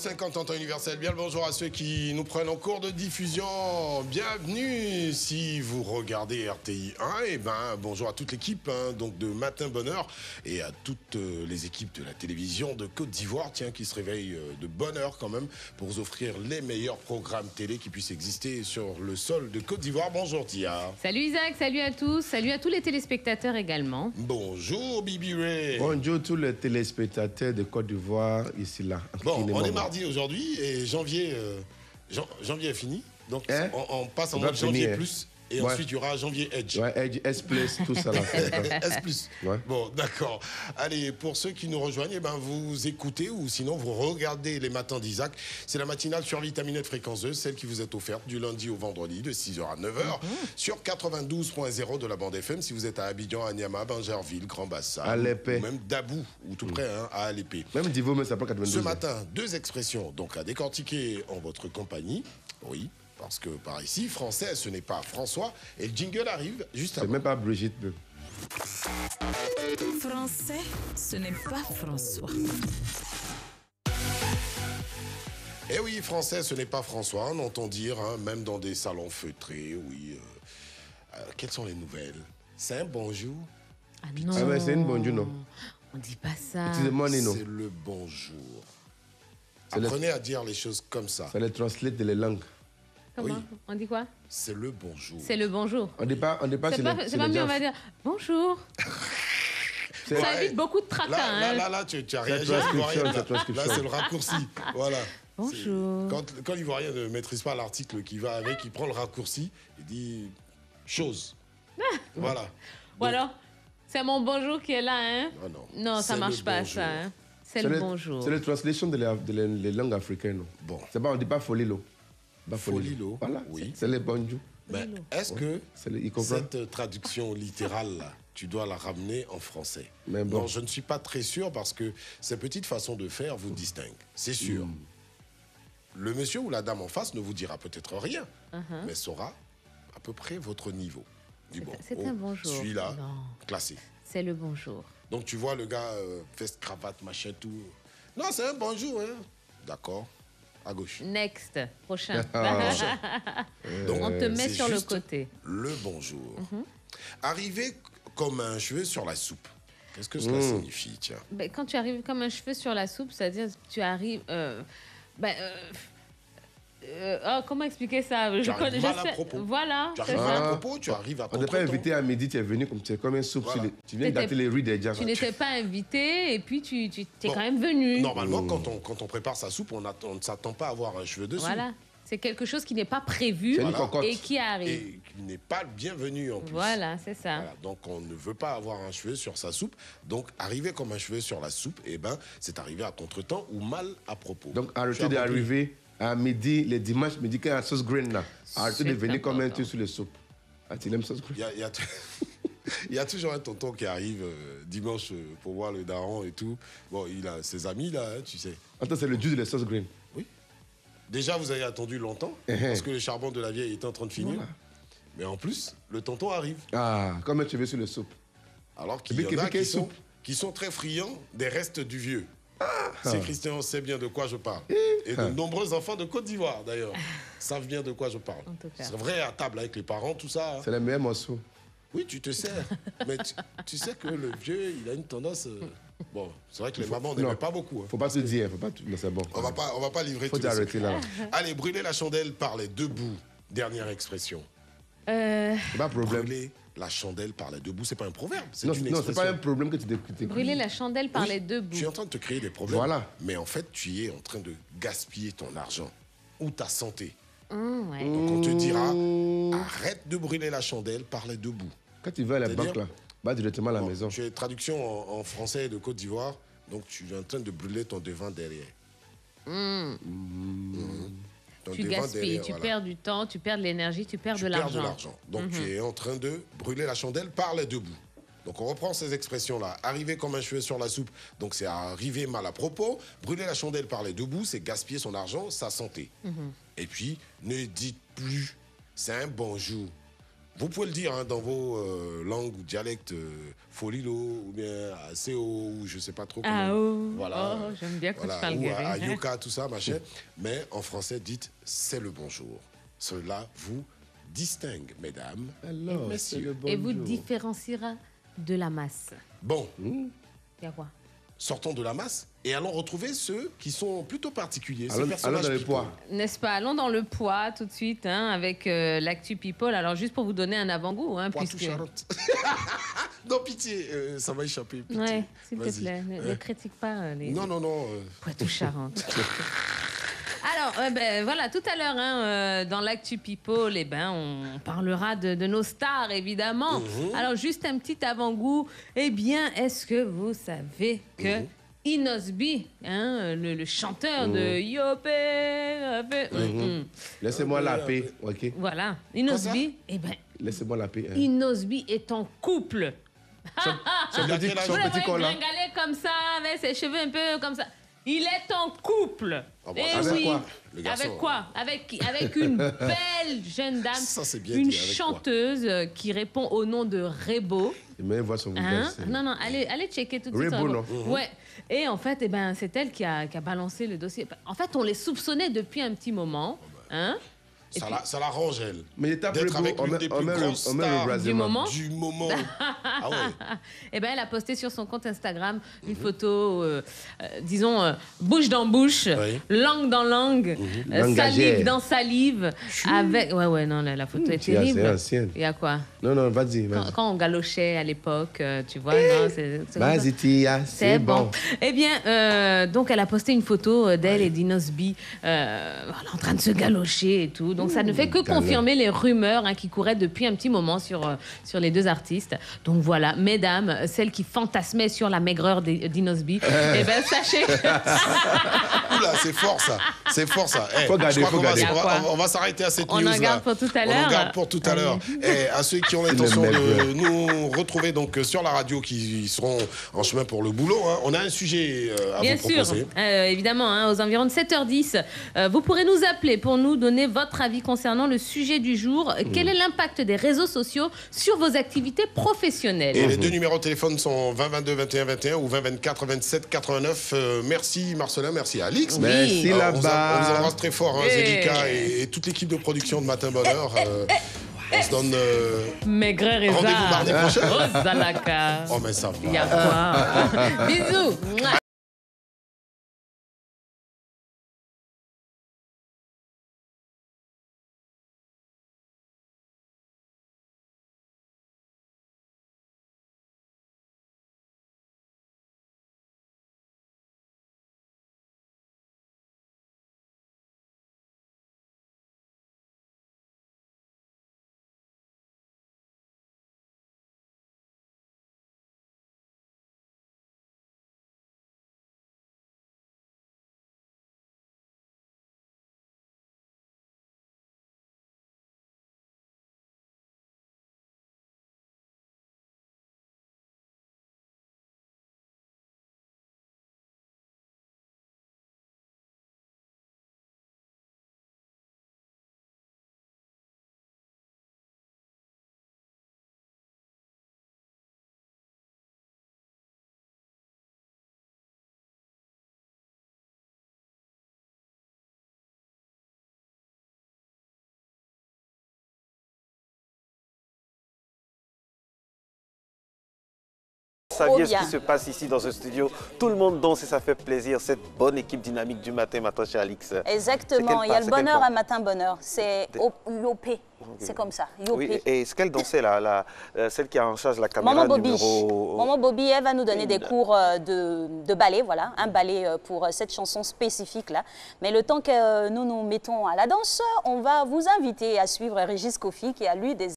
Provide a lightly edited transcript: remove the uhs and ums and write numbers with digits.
50 ans temps universel. Bien le bonjour à ceux qui nous prennent en cours de diffusion. Bienvenue si vous regardez RTI 1. Et bonjour à toute l'équipe donc de Matin Bonheur et à toutes les équipes de la télévision de Côte d'Ivoire, qui se réveillent de bonne heure quand même pour vous offrir les meilleurs programmes télé qui puissent exister sur le sol de Côte d'Ivoire. Bonjour Tia. Salut Isaac, salut à tous, salut à tous les téléspectateurs également. Bonjour Bibi Ray. Bonjour tous les téléspectateurs de Côte d'Ivoire, ici là. Bon, on est mardi aujourd'hui et janvier est fini. Donc on passe en mode janvier plus. Et ensuite, il y aura janvier Edge. Ouais, Edge, S+, tout ça là. S+. Ouais. Bon, d'accord. Allez, pour ceux qui nous rejoignent, vous écoutez ou sinon vous regardez les matins d'Isaac. C'est la matinale sur Vitaminette fréquenceuse, celle qui vous est offerte du lundi au vendredi de 6h à 9h sur 92.0 de la bande FM. Si vous êtes à Abidjan, à Niama, Bingerville, Grand Bassam, à l'épée, ou même Dabou, ou tout près, à l'épée. Même Divo, mais ça prend 92. Ce matin, 2 expressions donc à décortiquer en votre compagnie. Oui. Parce que par ici, français, ce n'est pas François. Et le jingle arrive juste avant. C'est même pas Brigitte. Français, ce n'est pas François. Eh oui, français, ce n'est pas François. On entend dire, même dans des salons feutrés, oui. Quelles sont les nouvelles? C'est un bonjour? Ah non. Ah ouais, c'est une bonjour, non? On dit pas ça. C'est le bonjour. Apprenez à dire les choses comme ça. Ça les translate de les langues. Comment? Oui. On dit quoi? C'est le bonjour. C'est le bonjour. On dit pas c'est pas mieux, on va dire bonjour. Ça évite beaucoup de tracas. Là, tu as réagi à l'Ivoirien. Là, c'est le raccourci. Voilà. Bonjour. Quand l'Ivoirien ne maîtrise pas l'article qui va avec, il prend le raccourci, il dit chose. Voilà. Ou alors, c'est mon bonjour qui est là, hein? Non, ça marche pas, bonjour. ça. Hein? C'est le bonjour. C'est la translation des langues africaines. Bon. C'est pas, on dit pas folilo. Folilo. Voilà. Oui. C'est les bonjours. Est-ce que cette cette traduction littérale là, tu dois la ramener en français? Mais bon. Non, je ne suis pas très sûr parce que ces petites façons de faire vous distinguent. C'est sûr. Le monsieur ou la dame en face ne vous dira peut-être rien, mais saura à peu près votre niveau. C'est un bonjour. Celui-là, classé. C'est le bonjour. Donc tu vois le gars, veste, cravate, machin, tout. Non, c'est un bonjour. Hein. D'accord. À gauche. Next. Prochain. Donc, on te met sur le côté. Le bonjour. Arriver comme un cheveu sur la soupe. Qu'est-ce que cela signifie, tiens? Quand tu arrives comme un cheveu sur la soupe, c'est-à-dire que tu arrives... comment expliquer ça? Tu arrives mal à propos. Voilà, tu arrives mal à propos, tu arrives à on n'est pas invité à midi, tu es venu comme un soupe. Voilà. Tu viens gâter les riz des gens. Tu n'étais pas invité et puis tu es quand même venu. Normalement, quand on prépare sa soupe, on ne s'attend pas à avoir un cheveu dessus. Voilà. C'est quelque chose qui n'est pas prévu et qui arrive. Et qui n'est pas le bienvenu en plus. Voilà, c'est ça. Voilà. Donc, on ne veut pas avoir un cheveu sur sa soupe. Donc, arriver comme un cheveu sur la soupe, c'est arriver à contretemps ou mal à propos. Donc, arrêtez d'arriver à midi, les dimanches, midi, quand il y a la sauce green là. Arrêtez de venir comme un truc sur les soupes. Tu aimes sauce green? Il y a toujours un tonton qui arrive dimanche pour voir le daron et tout. Bon, il a ses amis là, tu sais. Attends, c'est le jus de la sauce green. Oui. Déjà, vous avez attendu longtemps parce que le charbon de la vieille était en train de finir. Voilà. Mais en plus, le tonton arrive. Ah, comme un cheveu sur le soupe. Alors qu'il y en a qui sont très friands des restes du vieux. Si Christian sait bien de quoi je parle. Et de nombreux enfants de Côte d'Ivoire, d'ailleurs, savent bien de quoi je parle. C'est vrai, à table avec les parents, tout ça. C'est le meilleur morceau. Oui, tu te sers. Mais tu sais que le vieux, il a une tendance... Bon, c'est vrai que les mamans n'aimaient pas beaucoup. Faut pas se dire, c'est bon. On va pas livrer tout. Faut arrêter là. Allez, brûler la chandelle par les deux bouts. Dernière expression. C'est pas un problème. Brûler la chandelle par les deux bouts, c'est pas un proverbe. Non, c'est pas un problème que tu décris. Brûler la chandelle par les deux bouts. Tu es en train de te créer des problèmes. Voilà. Mais en fait, tu es en train de gaspiller ton argent ou ta santé. Ouais. Donc on te dira, arrête de brûler la chandelle par les deux bouts. Quand tu vas à la banque là, va directement à la maison. Tu es traduction en français de Côte d'Ivoire, donc tu es en train de brûler ton devant derrière. Tu gaspilles, tu perds du temps, tu perds de l'énergie, tu perds de l'argent. Donc tu es en train de brûler la chandelle par les deux bouts. Donc on reprend ces expressions-là. Arriver comme un cheveu sur la soupe, donc c'est arriver mal à propos. Brûler la chandelle par les deux bouts, c'est gaspiller son argent, sa santé. Et puis, ne dites plus, c'est un bonjour. Vous pouvez le dire hein, dans vos langues ou dialectes, Folilo ou bien CO ou je sais pas trop comment. Voilà. Oh, j'aime bien quand tu parles guérin. À Yoka, tout ça, machin. Mais en français, dites c'est le bonjour. Cela vous distingue, mesdames et messieurs. Et vous différenciera de la masse. Bon. Il y a quoi? Sortons de la masse et allons retrouver ceux qui sont plutôt particuliers. Allons dans le poids. N'est-ce pas? Allons dans le poids tout de suite hein, avec l'actu people. Alors juste pour vous donner un avant-goût. Hein, puisque... Non, pitié, ça va échapper. Ouais, s'il te plaît, ne critique pas les... Non. Poitou-Charentes. Alors, voilà, tout à l'heure, hein, dans l'actu people, on parlera de nos stars, évidemment. Alors, juste un petit avant-goût. Eh bien, est-ce que vous savez que Inosby, hein, le chanteur de Yopé... Laissez-moi la paix, ok? Voilà, Inosby, laissez-moi la paix. Inosby est en couple. Son petit col là. Comme ça, avec ses cheveux un peu comme ça. Il est en couple. Ah bon, avec quoi, le garçon, avec quoi? Avec une belle jeune dame, ça, bien une dit, chanteuse qui répond au nom de Rebo. Mais voit son visage. Non, allez checker tout de suite. Rebo, non? Ouais. Et en fait, c'est elle qui a balancé le dossier. En fait, on les soupçonnait depuis un petit hein? Ça l'arrange, elle. Mais il tape d'être avec l'une des plus grosses stars du moment. Ah ouais. Elle a posté sur son compte Instagram une photo, disons, bouche dans bouche, langue dans langue, salive dans salive. Avec... Ouais, non, la photo est terrible. C'est ancienne. Il y a quoi? Non, vas-y. Quand on galochait à l'époque, tu vois, non, c'est vas-y, Tia, c'est bon. Eh bien, donc elle a posté une photo d'elle et d'Inosby en train de se galocher et tout. Donc ça ne fait que confirmer les rumeurs qui couraient depuis un petit moment sur les deux artistes. Donc voilà, mesdames, celles qui fantasmaient sur la maigreur d'Inosby, sachez que... Oula, c'est fort ça. C'est fort ça. Faut garder. On va s'arrêter à cette news là. On en garde pour tout à l'heure. On en garde pour tout à l'heure. Et à ceux qui ont l'intention de nous retrouver donc sur la radio, qui seront en chemin pour le boulot, hein, on a un sujet à vous proposer. Bien sûr, évidemment, aux environs de 7h10, vous pourrez nous appeler pour nous donner votre avis concernant le sujet du jour. Quel est l'impact des réseaux sociaux sur vos activités professionnelles? Et les deux numéros de téléphone sont 20 22 21 21 ou 20 24 27 89. Merci Marcelin, merci Alix. Merci là-bas. On vous embrasse très fort, Zélika et toute l'équipe de production de Matin Bonheur. On se donne rendez-vous mardi prochain. Oh, mais ça va. Il y a quoi? Bisous. Saviez ce qui se passe ici dans ce studio. Tout le monde danse et ça fait plaisir. Cette bonne équipe dynamique du matin chez Alix. Exactement. Il y a le bonheur à Matin Bonheur. C'est l'OP. C'est comme ça. Oui, et ce qu'elle dansait là, celle qui a en charge la caméra numéro... Maman Bobby, elle va nous donner des cours de ballet, voilà, un ballet pour cette chanson spécifique là. Mais le temps que nous nous mettons à la danse, on va vous inviter à suivre Régis Kofi qui a lui des